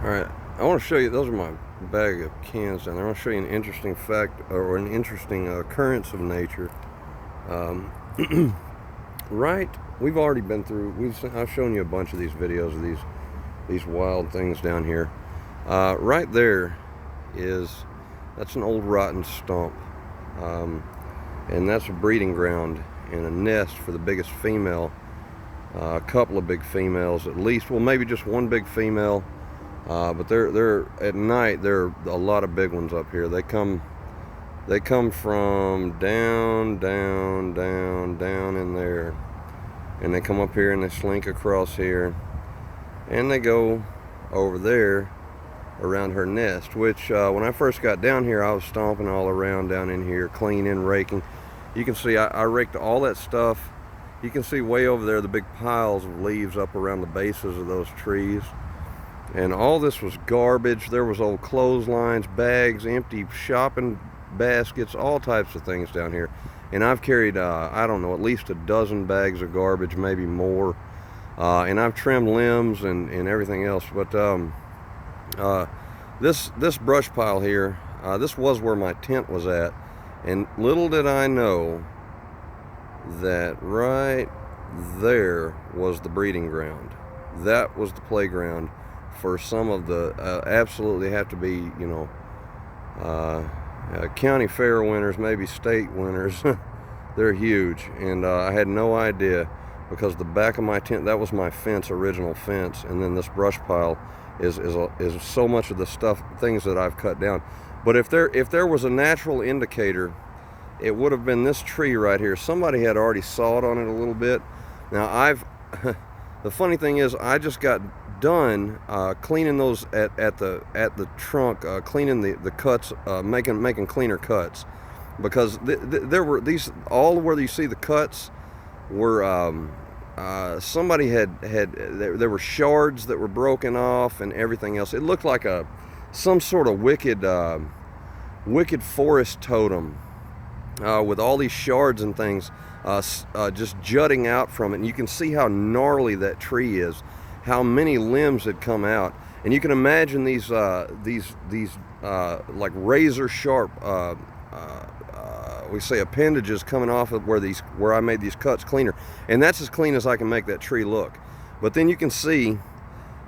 Alright, I want to show you, those are my bag of cans down there. I want to show you an interesting fact, or an interesting occurrence of nature. Um, right, we've already been through, I've shown you a bunch of these videos of these wild things down here. Right there that's an old rotten stump. And that's a breeding ground and a nest for the biggest female. A couple of big females at least, well maybe just one big female. But they're at night. There are a lot of big ones up here. They come from down in there, and they come up here and they slink across here, and they go over there around her nest. Which when I first got down here, I was stomping all around down in here, cleaning, raking. You can see I raked all that stuff. You can see way over there the big piles of leaves up around the bases of those trees. And all this was garbage. There was old clotheslines, bags, empty shopping baskets, all types of things down here. And I've carried, I don't know, at least a dozen bags of garbage, maybe more. And I've trimmed limbs and everything else. But this brush pile here, this was where my tent was at. And little did I know that right there was the breeding ground. That was the playground for some of the absolutely have to be, you know, county fair winners, maybe state winners. They're huge, and I had no idea, because the back of my tent, that was my fence, original fence, and then this brush pile is so much of the things that I've cut down. But if there was a natural indicator, it would have been this tree right here. Somebody had already sawed on it a little bit. Now the funny thing is, I just got done cleaning those at the trunk, cleaning the cuts, making cleaner cuts, because there were these, all where you see the cuts were somebody there were shards that were broken off and everything else. It looked like some sort of wicked forest totem, with all these shards and things just jutting out from it. And you can see how gnarly that tree is, how many limbs had come out. And you can imagine these like razor sharp we say appendages coming off of where I made these cuts cleaner. And that's as clean as I can make that tree look. But then you can see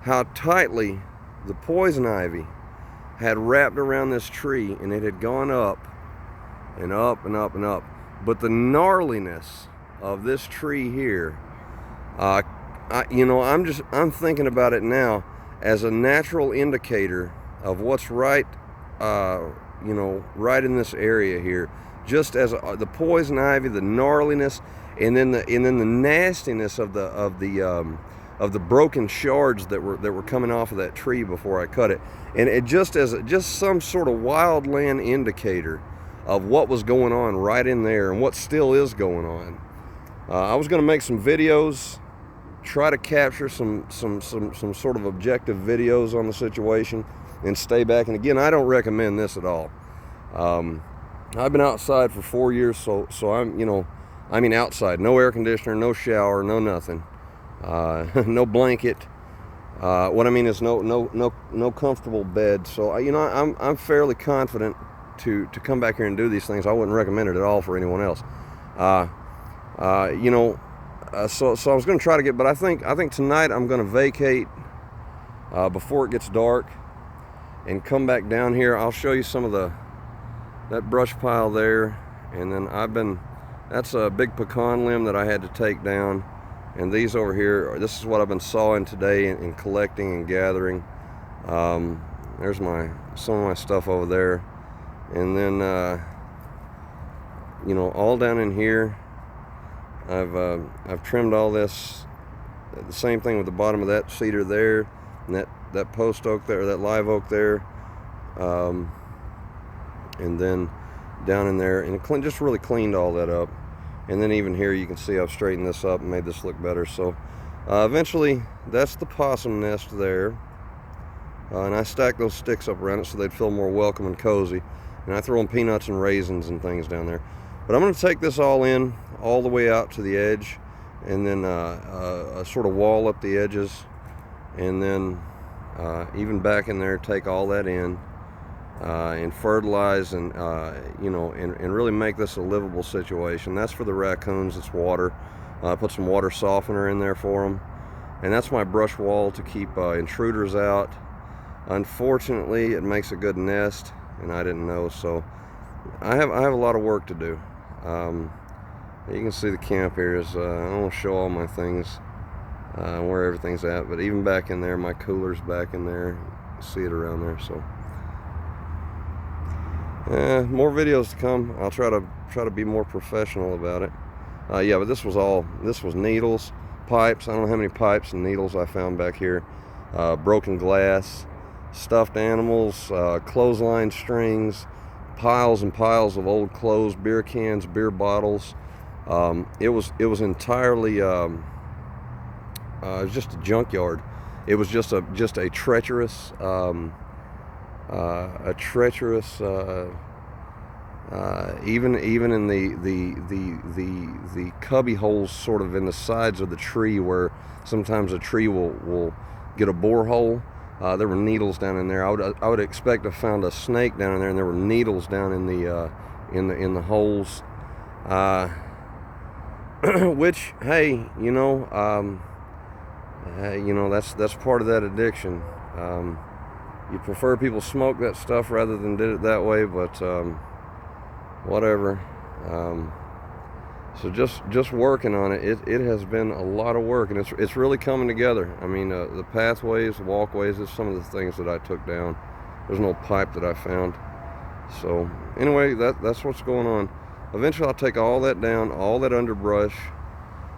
how tightly the poison ivy had wrapped around this tree, and it had gone up and up and up and up. But the gnarliness of this tree here, I'm thinking about it now as a natural indicator of what's right, right in this area here. Just as the poison ivy, the gnarliness, and then the nastiness of the broken shards that were coming off of that tree before I cut it, and it just some sort of wild land indicator of what was going on right in there and what still is going on. I was going to make some videos, try to capture some sort of objective videos on the situation, and stay back. And again, I don't recommend this at all. I've been outside for 4 years, so I'm outside, no air conditioner, no shower, no nothing, no blanket. What I mean is no comfortable bed. So I'm fairly confident to come back here and do these things. I wouldn't recommend it at all for anyone else. So I was going to try to get, but I think tonight I'm going to vacate before it gets dark and come back down here. I'll show you some of that brush pile there, and then that's a big pecan limb that I had to take down, and these over here, this is what I've been sawing today and collecting and gathering. There's some of my stuff over there, and then all down in here I've trimmed all this. The same thing with the bottom of that cedar there, and that post oak there, that live oak there, and then down in there, and it just really cleaned all that up. And then even here you can see I've straightened this up and made this look better. So eventually that's the possum nest there, and I stack those sticks up around it so they'd feel more welcome and cozy, and I throw them peanuts and raisins and things down there. But I'm going to take this all in all the way out to the edge, and then sort of wall up the edges, and then even back in there, take all that in and fertilize and you know, and really make this a livable situation. That's for the raccoons. It's water. Put some water softener in there for them, and that's my brush wall to keep intruders out. Unfortunately, it makes a good nest, and I didn't know, so I have a lot of work to do. You can see the camp here is I don't want to show all my things, where everything's at, but even back in there, my cooler's back in there. You see it around there. So more videos to come. I'll try to be more professional about it. Yeah, but this was needles, pipes. I don't know how many pipes and needles I found back here. Broken glass, stuffed animals, clothesline strings, piles and piles of old clothes, beer cans, beer bottles. It was entirely it was just a junkyard. It was just a treacherous even in the cubby holes sort of in the sides of the tree, where sometimes a tree will get a borehole. There were needles down in there. I would expect to have found a snake down in there, and there were needles down in the holes. Which, hey, you know, that's part of that addiction. You prefer people smoke that stuff rather than did it that way, but whatever. So just working on it. It has been a lot of work, and it's really coming together. I mean, the pathways, the walkways, is some of the things that I took down. There's an old pipe that I found. So anyway, that's what's going on. Eventually I'll take all that down, all that underbrush,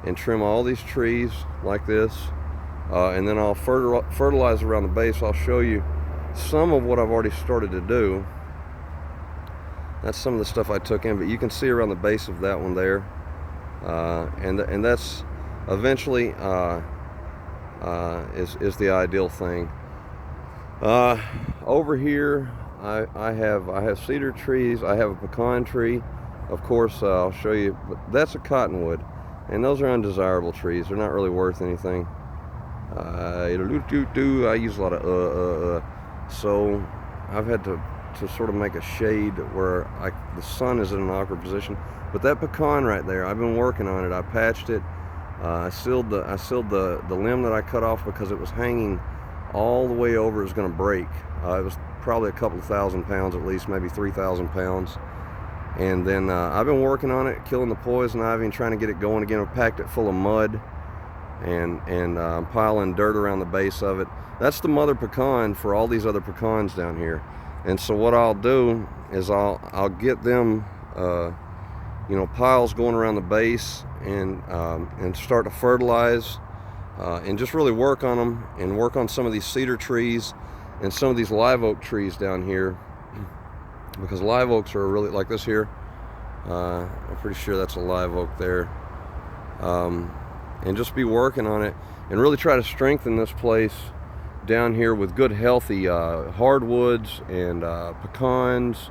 and trim all these trees like this, and then I'll fertilize around the base. I'll show you some of what I've already started to do. That's some of the stuff I took in, but you can see around the base of that one there, and that's eventually is the ideal thing. Over here I have cedar trees. I have a pecan tree. Of course, I'll show you, but that's a cottonwood, and those are undesirable trees. They're not really worth anything. I use a lot of so I've had to sort of make a shade where the sun is in an awkward position. But that pecan right there, I've been working on it. I patched it. I sealed the limb that I cut off because it was hanging all the way over. It was going to break. It was probably a couple of thousand pounds at least, maybe 3,000 pounds. And then I've been working on it, killing the poison ivy and trying to get it going again. I packed it full of mud and piling dirt around the base of it. That's the mother pecan for all these other pecans down here. And so what I'll do is I'll get them, you know, piles going around the base, and start to fertilize, and just really work on them, and work on some of these cedar trees and some of these live oak trees down here, because live oaks are really like this here. I'm pretty sure that's a live oak there. And just be working on it and really try to strengthen this place down here with good healthy hardwoods and pecans,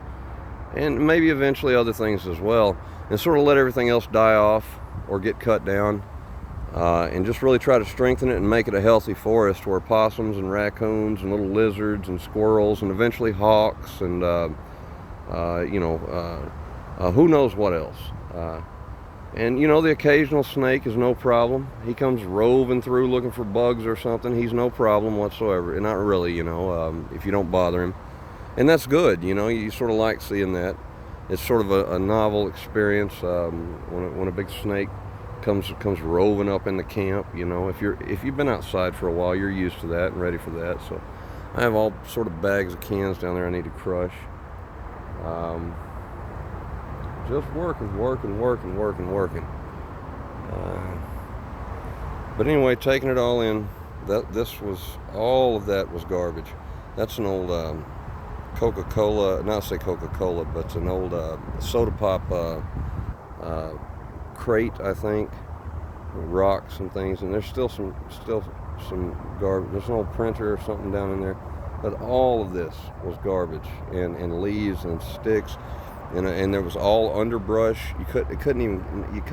and maybe eventually other things as well, and sort of let everything else die off or get cut down, and just really try to strengthen it and make it a healthy forest where possums and raccoons and little lizards and squirrels and eventually hawks and you know, who knows what else. And you know, the occasional snake is no problem. He comes roving through looking for bugs or something. He's no problem whatsoever. And not really, you know, if you don't bother him. And that's good, you know, you sort of like seeing that. It's sort of a novel experience when a big snake comes roving up in the camp. You know, if you've been outside for a while, you're used to that and ready for that. So I have all sort of bags of cans down there I need to crush. Just working. But anyway, taking it all in, all of that was garbage. That's an old Coca-Cola, not say Coca-Cola, but it's an old soda pop crate, I think, rocks and things. And there's still some garbage. There's an old printer or something down in there. But all of this was garbage, and leaves and sticks. And there was all underbrush. I couldn't even get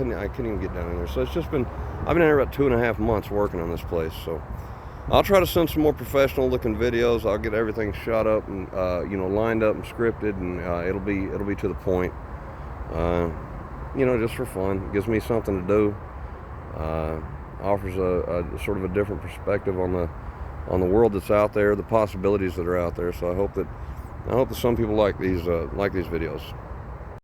down in there. So it's just been, I've been in there about 2.5 months working on this place. So I'll try to send some more professional looking videos. I'll get everything shot up and lined up and scripted, and it'll be to the point. Just for fun. It gives me something to do. Offers a sort of a different perspective on the world that's out there, the possibilities that are out there. So I hope that some people like these videos.